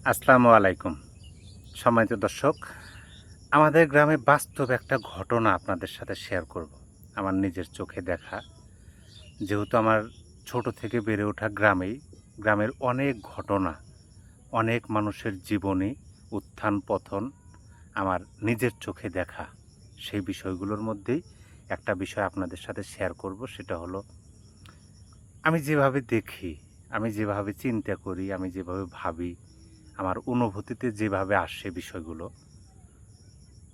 আসসালামু আলাইকুম। সম্মানিত দর্শক, আমাদের গ্রামে বাস্তব একটা ঘটনা আপনাদের সাথে শেয়ার করব। আমার নিজের চোখে দেখা। যেহেতু আমার ছোট থেকে বেড়ে ওঠা গ্রামের অনেক ঘটনা, অনেক মানুষের জীবনী, উত্থান পতন আমার নিজের চোখে দেখা। সেই বিষয়গুলোর মধ্যেই একটা বিষয় আপনাদের সাথে শেয়ার করব। সেটা হলো আমি যেভাবে দেখি, আমি যেভাবে চিন্তা করি, আমি যেভাবে ভাবি, আমার অনুভূতিতে যেভাবে আসে বিষয়গুলো,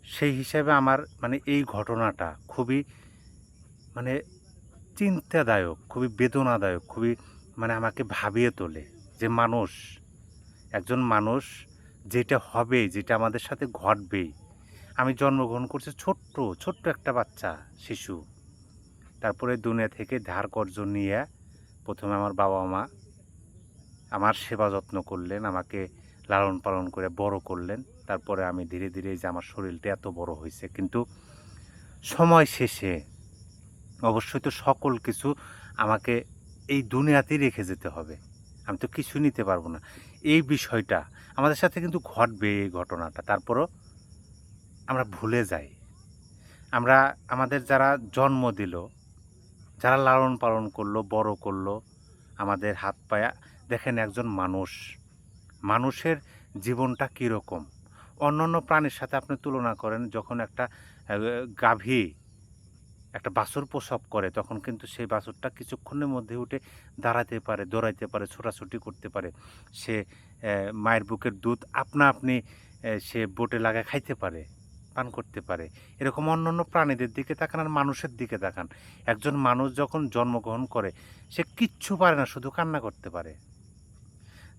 সেই হিসাবে আমার এই ঘটনাটা খুবই মানে চিন্তাদায়ক, খুবই বেদনাদায়ক, খুবই আমাকে ভাবিয়ে তোলে যে একজন মানুষ যেটা হবে, যেটা আমাদের সাথে ঘটবেই। আমি জন্মগ্রহণ করছি ছোট্ট একটা বাচ্চা, শিশু। তারপরে দুনিয়া থেকে ধার কর্জ নিয়ে ১ম এ আমার বাবা-মা আমার সেবা যত্ন করলেন, আমাকে লালন পালন করে বড় করলেন। তারপরে আমি ধীরে, ধীরে এই যে আমার শরীরটা এত বড় হইছে। কিন্তু সময় শেষে অবশ্যই তো সকল কিছু আমাকে এই দুনিয়াতেই রেখে যেতে হবে। আমি তো কিছু নিতে পারবো না। এই বিষয়টা আমাদের সাথে কিন্তু ঘটবে, এই ঘটনাটা। তারপরও আমরা ভুলে যাই। আমরা আমাদের যারা জন্ম দিল, যারা লালন পালন করলো, বড় করলো, আমাদের হাত পায়ে দেখেন একজন মানুষের জীবনটা কীরকম? অন্যান্য প্রাণীর সাথে আপনি তুলনা করেন, যখন একটা গাভী একটা বাছুর প্রসব করে, তখন কিন্তু সেই বাছুরটা কিছুক্ষণের মধ্যে উঠে দাঁড়াতে পারে, দৌড়াইতে পারে, ছোটাছুটি করতে পারে। সে মায়ের বুকের দুধ আপনা আপনি সে বোটে লাগায় খাইতে পারে, পান করতে পারে। এরকম অন্যান্য প্রাণীদের দিকে তাকান আর মানুষের দিকে তাকান। একজন মানুষ যখন জন্মগ্রহণ করে, সে কিচ্ছু পারে না, শুধু কান্না করতে পারে।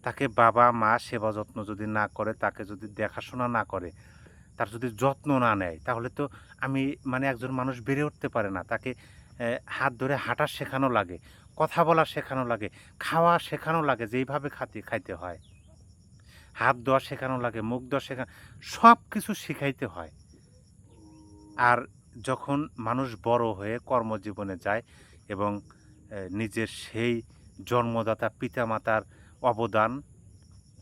তাকে বাবা-মা সেবা যত্ন যদি না করে, তাকে যদি দেখাশোনা না করে, তার যদি যত্ন না নেয়, তাহলে তো আমি একজন মানুষ বেড়ে উঠতে পারে না। তাকে হাত ধরে হাঁটা শেখানো লাগে, কথা বলা শেখানো লাগে, খাওয়া শেখানো লাগে যে এইভাবে খাইতে হয়। হাত ধোয়া শেখানো লাগে, মুখ ধোয়া সব কিছু শিখাইতে হয়। আর যখন মানুষ বড় হয়ে কর্মজীবনে যায় এবং নিজের সেই জন্মদাতা পিতামাতার অবদান,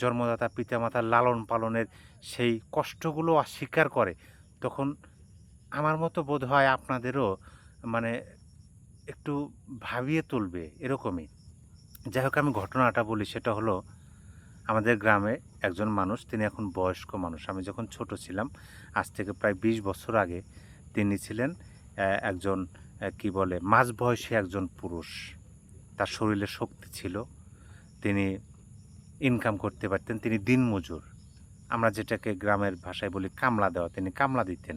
জন্মদাতা পিতামাতার লালন পালনের সেই কষ্টগুলো অস্বীকার করে, তখন আমার মতো বোধ হয় আপনাদেরও মানে একটু ভাবিয়ে তুলবে এরকমই। যাই হোক, আমি ঘটনাটা বলি। সেটা হলো, আমাদের গ্রামে একজন মানুষ, তিনি এখন বয়স্ক মানুষ। আমি যখন ছোট ছিলাম, আজ থেকে প্রায় ২০ বছর আগে, তিনি ছিলেন একজন কি বলে, মাঝবয়সী একজন পুরুষ। তার শরীরে শক্তি ছিল, তিনি ইনকাম করতে পারতেন, তিনি দিনমজুর। আমরা যেটাকে গ্রামের ভাষায় বলি কামলা দেওয়া, তিনি কামলা দিতেন।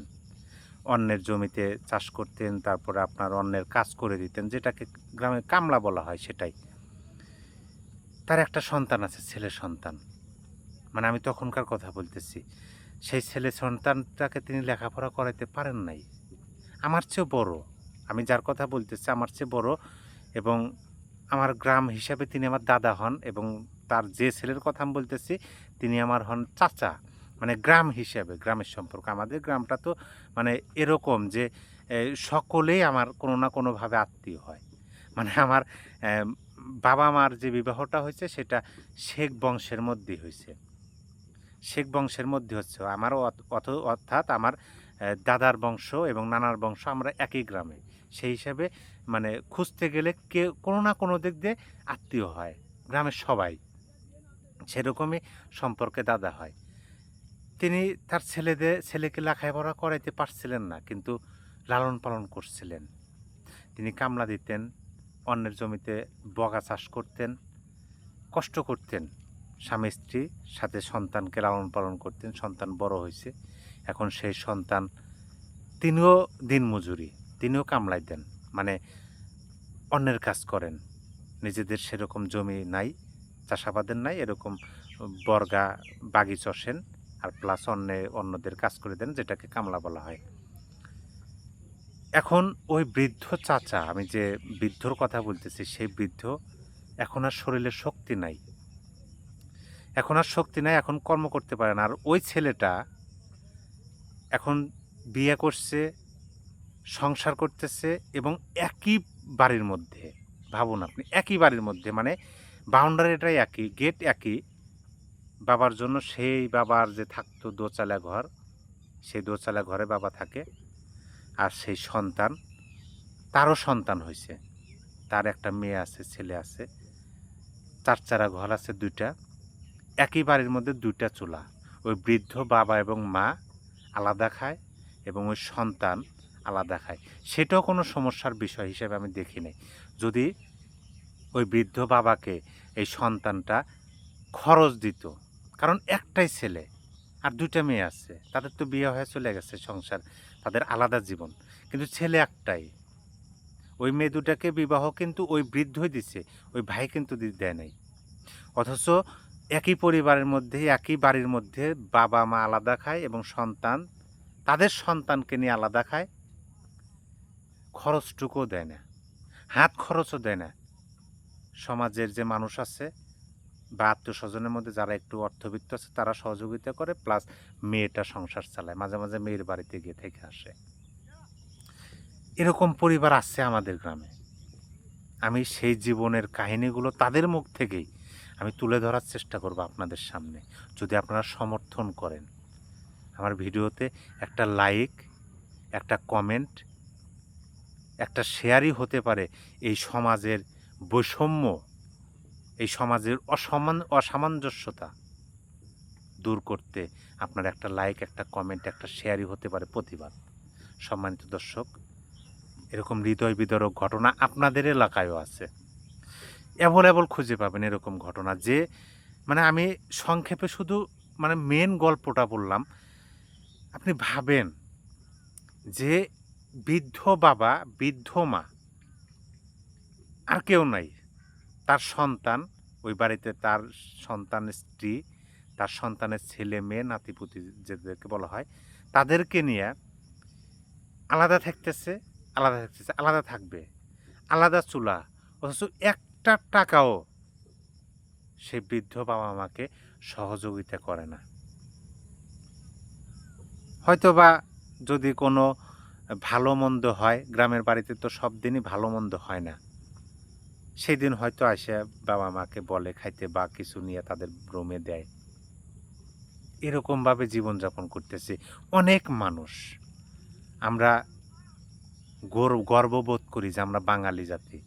অন্যের জমিতে চাষ করতেন, তারপরে আপনার অন্যের কাজ করে দিতেন, যেটাকে গ্রামে কামলা বলা হয়, সেটাই। তার একটা সন্তান আছে, ছেলে সন্তান। আমি তখনকার কথা বলতেছি। সেই ছেলে সন্তানটাকে তিনি লেখাপড়া করাইতে পারেন নাই। আমার চেয়েও বড়। আমি যার কথা বলতেছি আমার চেয়ে বড়, এবং আমার গ্রাম হিসাবে তিনি আমার দাদা হন, এবং তার যে ছেলের কথা আমি বলতেছি তিনি আমার হন চাচা। গ্রাম হিসাবে, গ্রামের সম্পর্ক। আমাদের গ্রামটা তো এরকম যে সকলেই আমার কোনো না কোনোভাবে আত্মীয় হয়। আমার বাবা-মার যে বিবাহটা হয়েছে, সেটা শেখ বংশের মধ্যেই হইছে। শেখ বংশের মধ্যে হচ্ছে আমারও, অর্থাৎ আমার দাদার বংশ এবং নানার বংশ, আমরা একই গ্রামে। সেই হিসাবে খুঁজতে গেলে কেউ কোনো না কোনো দিক দিয়ে আত্মীয় হয়, গ্রামের সবাই। সেরকমই সম্পর্কে দাদা হয়। তিনি তার ছেলেকে লেখাপড়া করাইতে পারছিলেন না, কিন্তু লালন পালন করছিলেন। তিনি কামলা দিতেন, অন্যের জমিতে বগা চাষ করতেন, কষ্ট করতেন। স্বামী স্ত্রী সাথে সন্তানকে লালন পালন করতেন। সন্তান বড় হয়েছে, এখন সেই সন্তান, তিনিও দিনমজুরি, তিনিও কামলাই দেন, মানে অন্যের কাজ করেন। নিজেদের সেরকম জমি নাই, চাষাবাদের নাই, এরকম বর্গা বাগি চষেন, আর প্লাস অন্যদের কাজ করে দেন, যেটাকে কামলা বলা হয়। এখন ওই বৃদ্ধ চাচা, আমি যে বৃদ্ধর কথা বলতেছি, সেই বৃদ্ধ এখন আর শরীরে শক্তি নাই, এখন কর্ম করতে পারে না। আর ওই ছেলেটা এখন বিয়ে করছে, সংসার করতেছে, এবং একই বাড়ির মধ্যে, ভাবুন আপনি, একই বাড়ির মধ্যে, বাউন্ডারিটাই একই, গেট একই, বাবার জন্য সেই বাবার যে থাকতো দোচালা ঘর, সেই দোচালা ঘরে বাবা থাকে। আর সেই সন্তান, তারও সন্তান হয়েছে, তার একটা মেয়ে আছে, ছেলে আছে, চারচারা ঘর আছে 2টা, একই বাড়ির মধ্যে 2টা চুলা। ওই বৃদ্ধ বাবা এবং মা আলাদা খায় এবং ওই সন্তান আলাদা খায়। সেটাও কোনো সমস্যার বিষয় হিসেবে আমি দেখি নাই। যদি ওই বৃদ্ধ বাবাকে এই সন্তানটা খরচ দিত, কারণ একটাই ছেলে আর 2টা মেয়ে আছে, তাদের তো বিয়ে হয়ে চলে গেছে, সংসার, তাদের আলাদা জীবন, কিন্তু ছেলে একটাই। ওই মেয়ে 2টাকে বিবাহ কিন্তু ওই বৃদ্ধই দিছে, ওই ভাই কিন্তু দেয় নাই। অথচ একই পরিবারের মধ্যে, একই বাড়ির মধ্যে বাবা মা আলাদা খায় এবং সন্তান তাদের সন্তানকে নিয়ে আলাদা খায়, খরচটুকুও দেয় না, হাত খরচও দেয় না। সমাজের যে মানুষ আছে বা আত্মীয় স্বজনের মধ্যে যারা একটু অর্থবিত্ত আছে তারা সহযোগিতা করে, প্লাস মেয়েটা সংসার চালায়, মাঝে মাঝে মেয়ের বাড়িতে গিয়ে থেকে আসে। এরকম পরিবার আছে আমাদের গ্রামে। আমি সেই জীবনের কাহিনীগুলো তাদের মুখ থেকেই আমি তুলে ধরার চেষ্টা করব আপনাদের সামনে, যদি আপনারা সমর্থন করেন। আমার ভিডিওতে একটা লাইক, একটা কমেন্ট, একটা শেয়ারই হতে পারে এই সমাজের বৈষম্য, এই সমাজের অসামঞ্জস্যতা দূর করতে আপনার একটা লাইক, একটা কমেন্ট, একটা শেয়ারই হতে পারে প্রতিবাদ। সম্মানিত দর্শক, এরকম হৃদয় বিদারক ঘটনা আপনাদের এলাকায়ও আছে, অ্যাভেলেবল খুঁজে পাবেন এরকম ঘটনা। যে মানে আমি সংক্ষেপে শুধু মানে মেন গল্পটা বললাম। আপনি ভাবেন যে বৃদ্ধ বাবা, বৃদ্ধ মা, আর কেউ নাই, তার সন্তান ওই বাড়িতে, তার সন্তানের স্ত্রী, তার সন্তানের ছেলে মেয়ে, নাতিপুতি যাদেরকে বলা হয়, তাদেরকে নিয়ে আলাদা থাকতেছে, আলাদা থাকতেছে, আলাদা থাকবে, আলাদা চুলা। অথচ একটা টাকাও সেই বৃদ্ধ বাবা মাকে সহযোগিতা করে না। হয়তো বা যদি কোনো ভালো মন্দ হয়, গ্রামের বাড়িতে তো সব দিনই ভালো মন্দ হয় না, সেই দিন হয়তো আসে বাবা মাকে বলে খাইতে বা কিছু নিয়ে তাদের রুমে দেয়। এরকমভাবে জীবনযাপন করতেছে অনেক মানুষ। আমরা গর্ববোধ করি যে আমরা বাঙালি জাতি,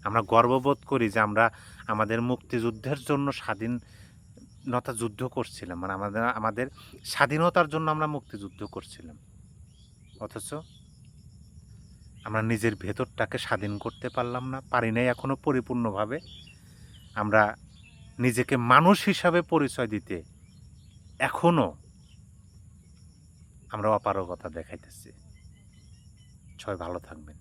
আমরা গর্ববোধ করি যে আমরা আমাদের মুক্তিযুদ্ধের জন্য স্বাধীনতা যুদ্ধ করছিলাম, মানে আমাদের স্বাধীনতার জন্য আমরা মুক্তিযুদ্ধ করছিলাম। অথচ আমরা নিজের ভেতরটাকে স্বাধীন করতে পারলাম না, পারি নাই এখনো পরিপূর্ণভাবে। আমরা নিজেকে মানুষ হিসাবে পরিচয় দিতে এখনো আমরা অপারগতা দেখাইতেছি। সবাই ভালো থাকবেন।